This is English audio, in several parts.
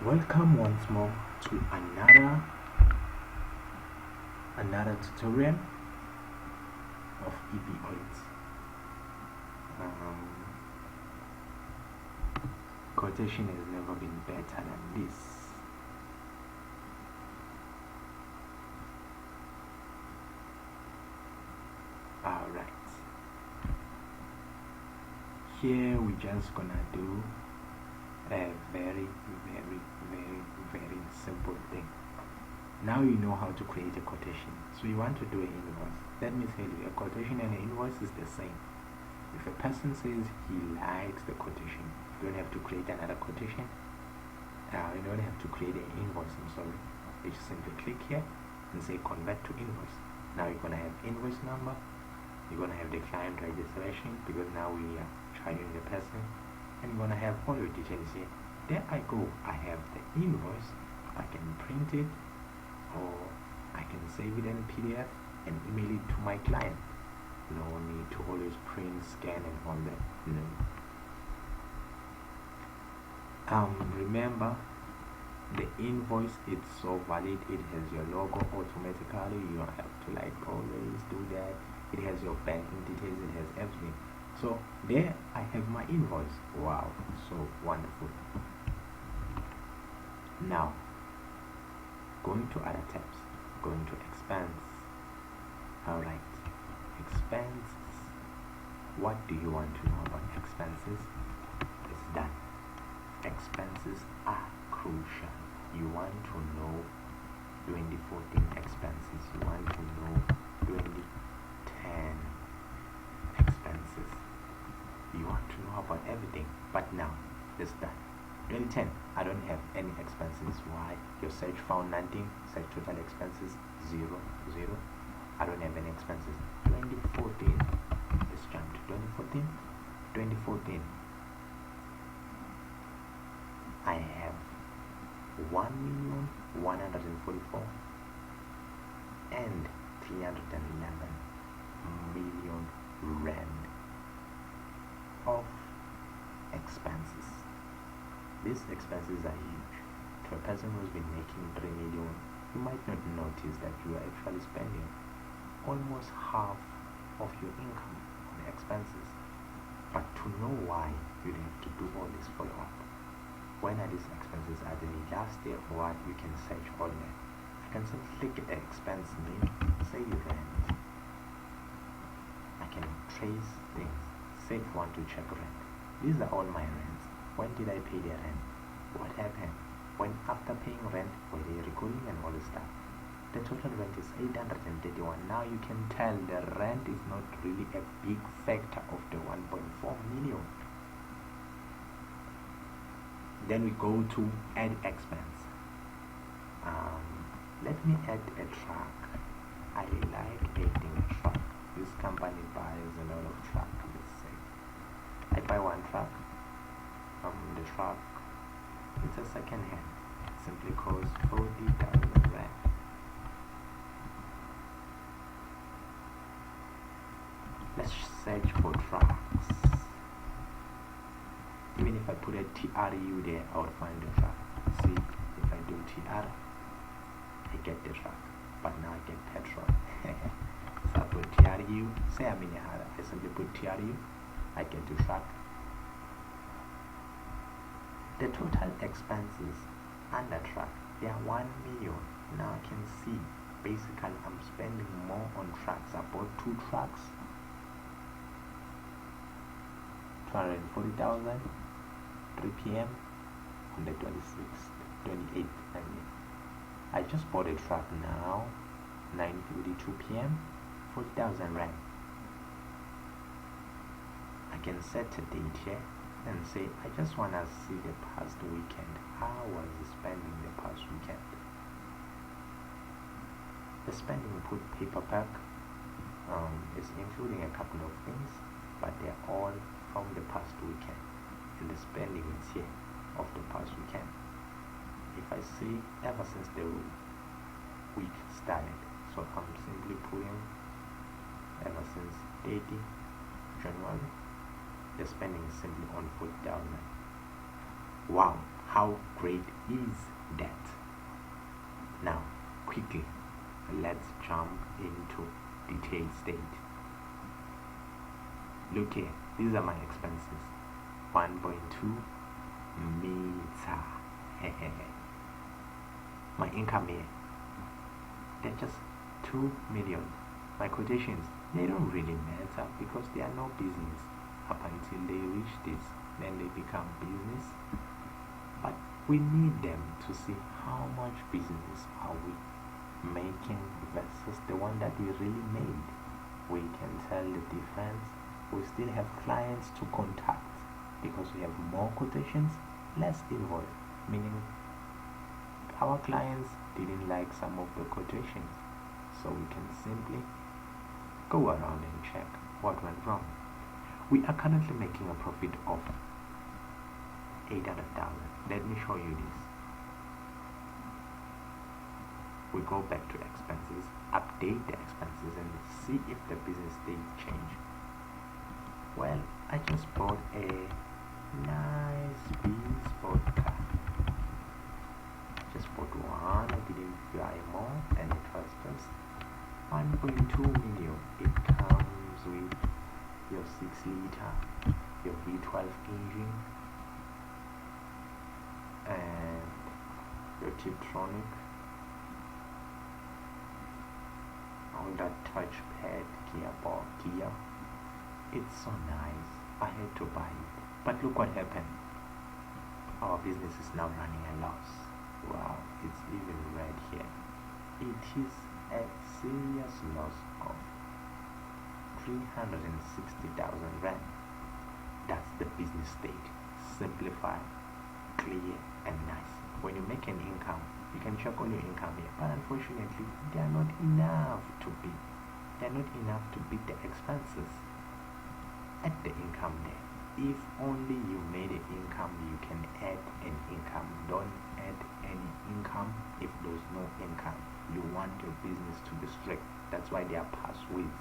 Welcome once more to another tutorial of Invoice. Quotation has never been better than this. Alright, here we're just gonna do a very simple thing. Now you know how to create a quotation. So you want to do an invoice. Let me tell you, a quotation and an invoice is the same. If a person says he likes the quotation, you don't have to create another quotation. You don't have to create an invoice, I'm sorry. You just simply click here and say convert to invoice. Now you're gonna have invoice number, you're gonna have the client registration because now we are charging the person, and you're gonna have all your details here. There I go, I have the invoice. I can print it, or I can save it in PDF and email it to my client. No need to always print, scan and all that. No. Remember, the invoice is so valid. It has your logo automatically. You don't have to always do that. It has your banking details. It has everything. So there I have my invoice. Wow, so wonderful. Now going to other tabs, going to expense. Alright, expenses. What do you want to know about expenses? It's done. Expenses are crucial. You want to know 2014 expenses. You want to know 2010 expenses. You want to know about everything. But now it's done. 2010, I don't have any expenses. Why? Your search found nothing. Search total expenses 0. I don't have any expenses. 2014, let's jump to 2014. 2014, I have 1,144 and 311 million rand of expenses. These expenses are huge. To a person who's been making 3 million, you might not notice that you are actually spending almost half of your income on expenses. But to know why, you have to do all this follow-up. When are these expenses? Are they last year or what? You can search all that. I can simply click the expense name, say rent. I can trace things. Say if you want to check rent. These are all my rents. When did I pay the rent? What happened? When after paying rent, were they recording and all this stuff? The total rent is 831. Now you can tell the rent is not really a big factor of the 1.4 million. Then we go to add expense. Let me add a truck. I like adding a truck. This company buys a lot of truck. Let's say I buy one truck. The truck, it's a second hand. It simply costs 40,000 rand. Let's search for trucks. Even if I put a TRU there, I would find the truck. See, if I do TR, I get the truck, but now I get petrol. So I put TRU, say I'm in a hurry, I simply put TRU, I get the truck. The total expenses under truck, they are 1 million. Now I can see, basically I'm spending more on trucks. I bought 2 trucks, 240,000, 3 p.m. on the 26th, 28th. I just bought a truck now, 9:52 p.m., 40,000 rand. I can set a date here and say I just want to see the past weekend. How was the spending the past weekend? The spending put paper pack is including a couple of things, but they're all from the past weekend, and the spending is here of the past weekend. If I see ever since the week started, so I'm simply putting ever since 30 January. The spending is simply on 40,000. Wow, How great is that? Now, quickly, let's jump into detailed state. Look here, these are my expenses. 1.2 meter. My income here, they're just 2 million. My quotations, they don't really matter because they are no business up until they reach this, then they become business. But we need them to see how much business are we making versus the one that we really made. We can tell the difference. We still have clients to contact because we have more quotations, less invoice, meaning our clients didn't like some of the quotations, so we can simply go around and check what went wrong. We are currently making a profit of 800,000. Let me show you this. We go back to expenses, update the expenses, and see if the business date change. Well, I just bought a nice sport car. Just bought one, I didn't buy more, and it was just 1.2 million. It comes with your 6-liter, your V12 engine, and your Tiptronic, all that touchpad, gear. It's so nice. I had to buy it. But look what happened. Our business is now running a loss. Wow, it's even red here. It is a serious loss of 360,000 rand. That's the business state. Simplified, clear, and nice. When you make an income, you can check all your income here. But unfortunately, they are not enough to beat. They are not enough to beat the expenses at the income there. If only you made an income, you can add an income. Don't add any income if there's no income. You want your business to be strict. That's why they are passwords.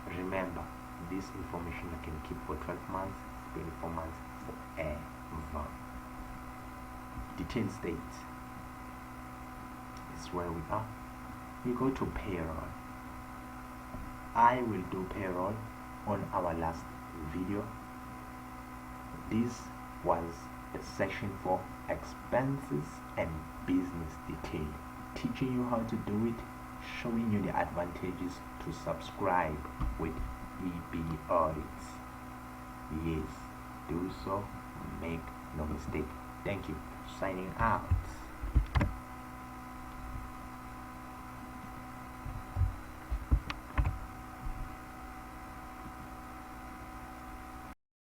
Remember, this information you can keep for 12 months, 24 months, forever. Detailed state is where we are. We go to payroll. I will do payroll on our last video. This was the section for expenses and business detail, teaching you how to do it, showing you the advantages to subscribe with EB audits. Yes, do so, make no mistake. Thank you. Signing out.